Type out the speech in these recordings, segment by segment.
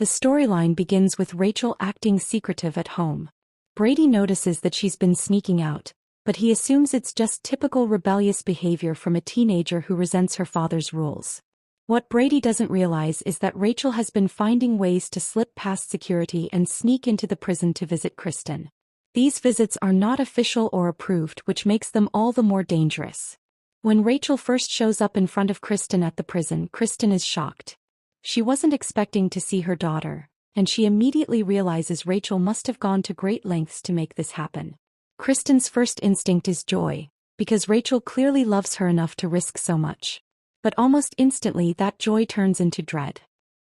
The storyline begins with Rachel acting secretive at home. Brady notices that she's been sneaking out, but he assumes it's just typical rebellious behavior from a teenager who resents her father's rules. What Brady doesn't realize is that Rachel has been finding ways to slip past security and sneak into the prison to visit Kristen. These visits are not official or approved, which makes them all the more dangerous. When Rachel first shows up in front of Kristen at the prison, Kristen is shocked. She wasn't expecting to see her daughter, and she immediately realizes Rachel must have gone to great lengths to make this happen. Kristen's first instinct is joy, because Rachel clearly loves her enough to risk so much. But almost instantly that joy turns into dread.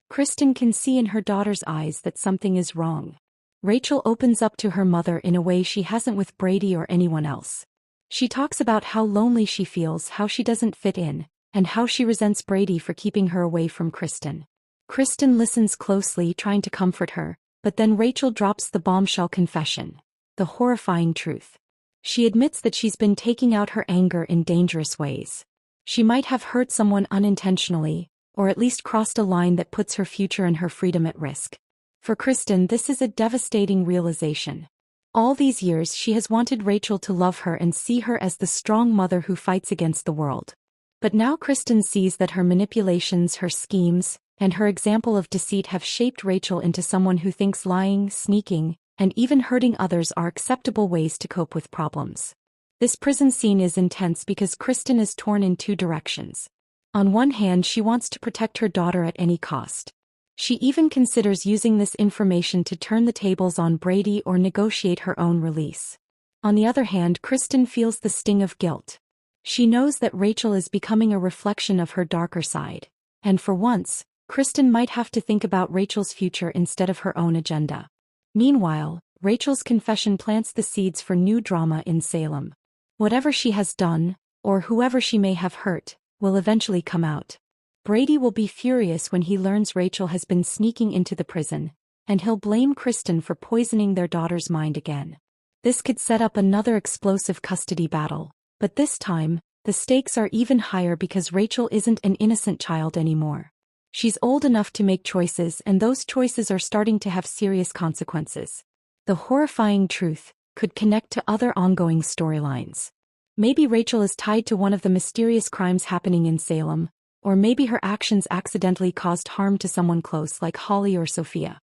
Kristen can see in her daughter's eyes that something is wrong. Rachel opens up to her mother in a way she hasn't with Brady or anyone else. She talks about how lonely she feels, how she doesn't fit in, and how she resents Brady for keeping her away from Kristen. Kristen listens closely, trying to comfort her, but then Rachel drops the bombshell confession, the horrifying truth. She admits that she's been taking out her anger in dangerous ways. She might have hurt someone unintentionally, or at least crossed a line that puts her future and her freedom at risk. For Kristen, this is a devastating realization. All these years she has wanted Rachel to love her and see her as the strong mother who fights against the world. But now Kristen sees that her manipulations, her schemes, and her example of deceit have shaped Rachel into someone who thinks lying, sneaking, and even hurting others are acceptable ways to cope with problems. This prison scene is intense because Kristen is torn in two directions. On one hand, she wants to protect her daughter at any cost. She even considers using this information to turn the tables on Brady or negotiate her own release. On the other hand, Kristen feels the sting of guilt. She knows that Rachel is becoming a reflection of her darker side, and for once, Kristen might have to think about Rachel's future instead of her own agenda. Meanwhile, Rachel's confession plants the seeds for new drama in Salem. Whatever she has done, or whoever she may have hurt, will eventually come out. Brady will be furious when he learns Rachel has been sneaking into the prison, and he'll blame Kristen for poisoning their daughter's mind again. This could set up another explosive custody battle, but this time, the stakes are even higher because Rachel isn't an innocent child anymore. She's old enough to make choices, and those choices are starting to have serious consequences. The horrifying truth could connect to other ongoing storylines. Maybe Rachel is tied to one of the mysterious crimes happening in Salem, or maybe her actions accidentally caused harm to someone close like Holly or Sophia.